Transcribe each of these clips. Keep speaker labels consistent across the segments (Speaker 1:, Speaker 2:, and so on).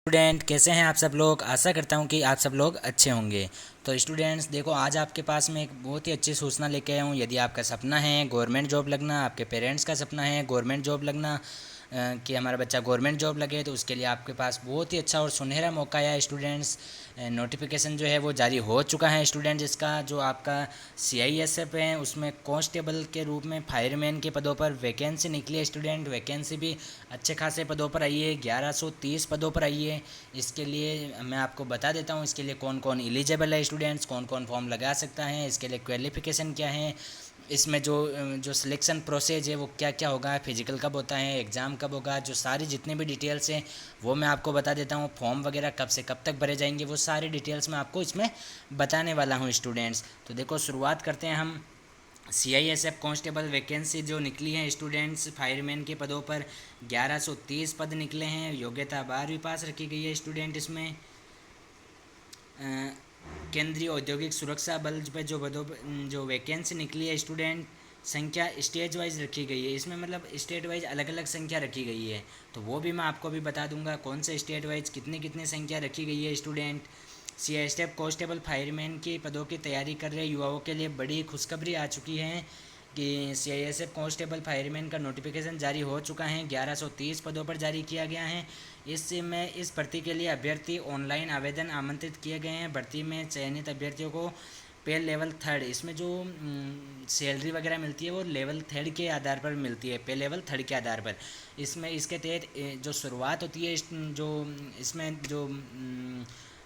Speaker 1: Student कैसे हैं आप सब लोग। आशा करता हूं कि आप सब लोग अच्छे होंगे। तो स्टूडेंट्स देखो, आज आपके पास में एक बहुत ही अच्छी सूचना लेके आया हूं। यदि आपका सपना है गवर्नमेंट जॉब लगना, आपके पेरेंट्स का सपना है गवर्नमेंट जॉब लगना, कि हमारा बच्चा गवर्नमेंट जॉब लगे, तो उसके लिए आपके पास बहुत ही अच्छा और सुनहरा मौका है स्टूडेंट्स। नोटिफिकेशन जो है वो जारी हो चुका है स्टूडेंट। इसका जो आपका CISF है उसमें कांस्टेबल के रूप में फायरमैन के पदों पर वैकेंसी निकली है स्टूडेंट। वैकेंसी भी अच्छे खासे पदों पर आई है, 1130 पदों पर आई है। इसके लिए मैं आपको बता देता हूँ इसके लिए कौन कौन एलिजिबल है स्टूडेंट्स, कौन कौन फॉर्म लगा सकता है, इसके लिए क्वालिफ़िकेशन क्या है, इसमें जो सिलेक्शन प्रोसेस है वो क्या क्या होगा, फिजिकल कब होता है, एग्ज़ाम कब होगा, जो सारी जितनी भी डिटेल्स हैं वो मैं आपको बता देता हूँ। फॉर्म वगैरह कब से कब तक भरे जाएंगे वो सारी डिटेल्स मैं आपको इसमें बताने वाला हूँ स्टूडेंट्स। तो देखो, शुरुआत करते हैं हम। CISF कांस्टेबल वैकेंसी जो निकली है स्टूडेंट्स, फायरमैन के पदों पर 1130 पद निकले हैं। योग्यता 12वीं पास रखी गई है स्टूडेंट। इसमें केंद्रीय औद्योगिक सुरक्षा बल पे जो पदों जो वैकेंसी निकली है स्टूडेंट, संख्या स्टेट वाइज रखी गई है। इसमें मतलब स्टेट वाइज अलग अलग संख्या रखी गई है, तो वो भी मैं आपको अभी बता दूंगा कौन से स्टेट वाइज कितनी कितनी संख्या रखी गई है स्टूडेंट। CISF कांस्टेबल फायरमैन के पदों की तैयारी कर रहे युवाओं के लिए बड़ी खुशखबरी आ चुकी है कि CISF कांस्टेबल फायरमैन का नोटिफिकेशन जारी हो चुका है। 1130 पदों पर जारी किया गया है। इसमें इस भर्ती के लिए अभ्यर्थी ऑनलाइन आवेदन आमंत्रित किए गए हैं। भर्ती में चयनित अभ्यर्थियों को पे लेवल 3, इसमें जो सैलरी वगैरह मिलती है वो लेवल 3 के आधार पर मिलती है, पे लेवल 3 के आधार पर। इसमें इसके तहत जो शुरुआत होती है जो इसमें जो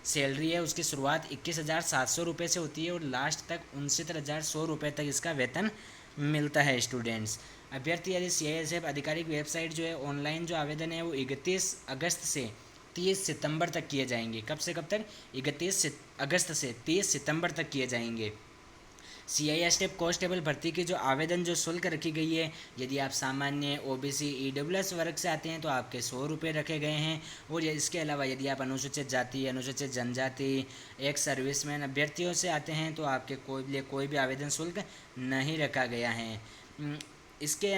Speaker 1: सैलरी है उसकी शुरुआत 21,700 रुपये से होती है और लास्ट तक 69,100 रुपये तक इसका वेतन मिलता है स्टूडेंट्स। अभ्यर्थी यदि CISF आधिकारिक वेबसाइट जो है ऑनलाइन जो आवेदन है वो 31 अगस्त से 30 सितंबर तक किए जाएंगे। कब से कब तक? 31 अगस्त से 30 सितंबर तक किए जाएंगे। CISF कांस्टेबल भर्ती के जो आवेदन जो शुल्क रखी गई है, यदि आप सामान्य OBC EWS वर्ग से आते हैं तो आपके 100 रुपये रखे गए हैं। और इसके अलावा यदि आप अनुसूचित जाति, अनुसूचित जनजाति, एक्स सर्विसमैन अभ्यर्थियों से आते हैं तो आपके कोई भी आवेदन शुल्क नहीं रखा गया है। इसके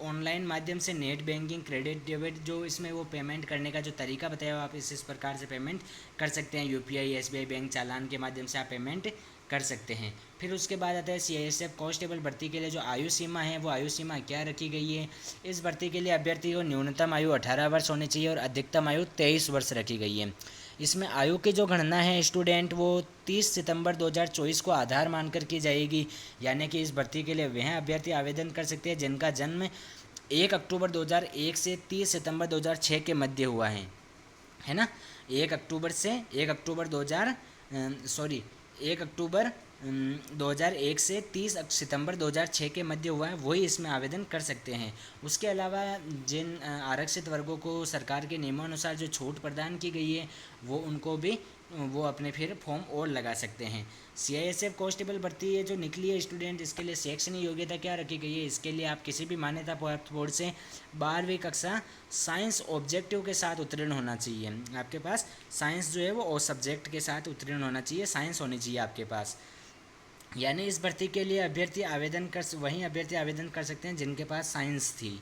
Speaker 1: ऑनलाइन माध्यम से नेट बैंकिंग, क्रेडिट, डेबिट जो इसमें वो पेमेंट करने का जो तरीका बताया हुआ, आप इस प्रकार से पेमेंट कर सकते हैं। UPI, SBI बैंक चालान के माध्यम से आप पेमेंट कर सकते हैं। फिर उसके बाद आता है CISF कांस्टेबल भर्ती के लिए जो आयु सीमा है वो आयु सीमा क्या रखी गई है। इस भर्ती के लिए अभ्यर्थी को न्यूनतम आयु 18 वर्ष होनी चाहिए और अधिकतम आयु 23 वर्ष रखी गई है। इसमें आयु की जो गणना है स्टूडेंट वो 30 सितंबर 2024 को आधार मानकर की जाएगी। यानी कि इस भर्ती के लिए वह अभ्यर्थी आवेदन कर सकते हैं जिनका जन्म 1 अक्टूबर 2001 से 30 सितंबर 2006 के मध्य हुआ है ना। 1 अक्टूबर से 1 अक्टूबर 2000 सॉरी 1 अक्टूबर 2001 से 30 सितंबर 2006 के मध्य हुआ है, वही इसमें आवेदन कर सकते हैं। उसके अलावा जिन आरक्षित वर्गों को सरकार के नियमानुसार जो छूट प्रदान की गई है वो उनको भी वो अपने फिर फॉर्म और लगा सकते हैं। CISF कांस्टेबल भर्ती है जो निकली है स्टूडेंट, इसके लिए शैक्षणिक योग्यता क्या रखी गई है। इसके लिए आप किसी भी मान्यता प्राप्त बोर्ड से 12वीं कक्षा साइंस ऑब्जेक्टिव के साथ उत्तीर्ण होना चाहिए। आपके पास साइंस जो है वो सब्जेक्ट के साथ उत्तीर्ण होना चाहिए, साइंस होनी चाहिए आपके पास। यानी इस भर्ती के लिए वहीं अभ्यर्थी आवेदन कर सकते हैं जिनके पास साइंस थी।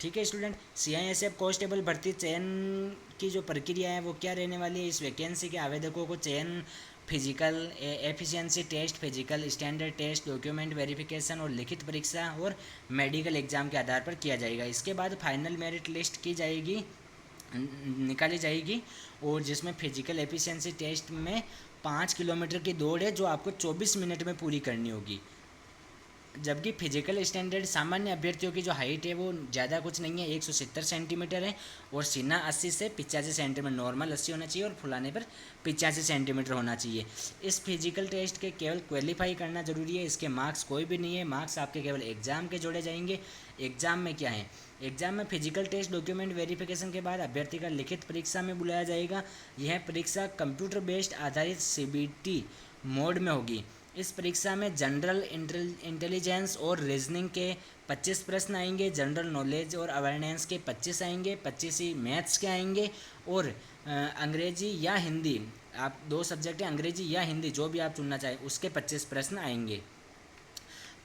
Speaker 1: ठीक है स्टूडेंट। CISF कांस्टेबल भर्ती चयन की जो प्रक्रिया है वो क्या रहने वाली है। इस वैकेंसी के आवेदकों को चयन physical efficiency test, physical standard test, document verification और लिखित परीक्षा और मेडिकल एग्जाम के आधार पर किया जाएगा। इसके बाद फाइनल मेरिट लिस्ट निकाली जाएगी और जिसमें फिजिकल एफिशिएंसी टेस्ट में 5 किलोमीटर की दौड़ है जो आपको 24 मिनट में पूरी करनी होगी। जबकि फिजिकल स्टैंडर्ड सामान्य अभ्यर्थियों की जो हाइट है वो ज़्यादा कुछ नहीं है, 170 सेंटीमीटर है और सीना 80 से 85 सेंटीमीटर, नॉर्मल 80 होना चाहिए और फुलाने पर 85 सेंटीमीटर होना चाहिए। इस फिजिकल टेस्ट के केवल क्वालिफाई करना ज़रूरी है, इसके मार्क्स कोई भी नहीं है, मार्क्स आपके केवल एग्ज़ाम के जोड़े जाएंगे। एग्ज़ाम में क्या है, एग्जाम में फिजिकल टेस्ट, डॉक्यूमेंट वेरिफिकेशन के बाद अभ्यर्थी का लिखित परीक्षा में बुलाया जाएगा। यह परीक्षा कंप्यूटर बेस्ड आधारित CBT मोड में होगी। इस परीक्षा में जनरल इंटेलिजेंस और रीजनिंग के 25 प्रश्न आएंगे, जनरल नॉलेज और अवेयरनेस के 25 आएंगे, 25 ही मैथ्स के आएंगे और अंग्रेजी या हिंदी, आप 2 सब्जेक्ट हैं, अंग्रेजी या हिंदी जो भी आप चुनना चाहें, उसके 25 प्रश्न आएंगे।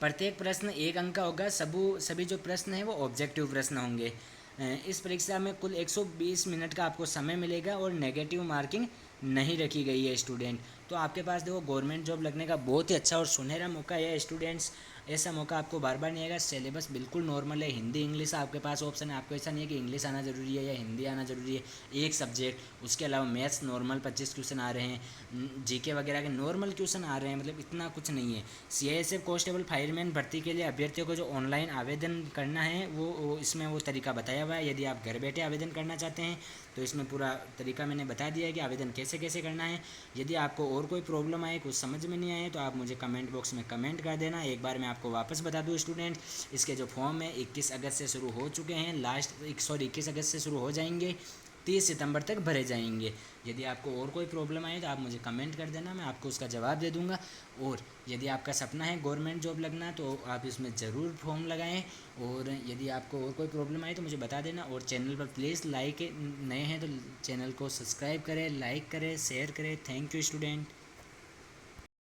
Speaker 1: प्रत्येक प्रश्न 1 अंक का होगा। सभी जो प्रश्न हैं वो ऑब्जेक्टिव प्रश्न होंगे। इस परीक्षा में कुल 120 मिनट का आपको समय मिलेगा और नेगेटिव मार्किंग नहीं रखी गई है स्टूडेंट। तो आपके पास देखो गवर्नमेंट जॉब लगने का बहुत ही अच्छा और सुनहरा मौका है स्टूडेंट्स। ऐसा मौका आपको बार बार नहीं आएगा। सिलेबस बिल्कुल नॉर्मल है, हिंदी इंग्लिश आपके पास ऑप्शन है। आपको ऐसा नहीं है कि इंग्लिश आना ज़रूरी है या हिंदी आना ज़रूरी है, एक सब्जेक्ट। उसके अलावा मैथ्स नॉर्मल 25 क्वेश्चन आ रहे हैं, जीके वगैरह के नॉर्मल क्वेश्चन आ रहे हैं, मतलब इतना कुछ नहीं है। सीआईएसएफ कांस्टेबल फायरमैन भर्ती के लिए अभ्यर्थियों को जो ऑनलाइन आवेदन करना है वो इसमें वो तरीका बताया हुआ है। यदि आप घर बैठे आवेदन करना चाहते हैं तो इसमें पूरा तरीका मैंने बता दिया है कि आवेदन कैसे कैसे करना है। यदि आपको और कोई प्रॉब्लम आए, कुछ समझ में नहीं आए, तो आप मुझे कमेंट बॉक्स में कमेंट कर देना। एक बार मैं आपको वापस बता दूं स्टूडेंट, इसके जो फॉर्म है 21 अगस्त से शुरू हो चुके हैं, 21 अगस्त से शुरू हो जाएंगे, 30 सितंबर तक भरे जाएंगे। यदि आपको और कोई प्रॉब्लम आए तो आप मुझे कमेंट कर देना, मैं आपको उसका जवाब दे दूंगा। और यदि आपका सपना है गवर्नमेंट जॉब लगना तो आप इसमें ज़रूर फॉर्म लगाएं। और यदि आपको और कोई प्रॉब्लम आई तो मुझे बता देना। और चैनल पर प्लीज़ लाइक, नए हैं तो चैनल को सब्सक्राइब करें, लाइक करें, शेयर करें। Thank you student.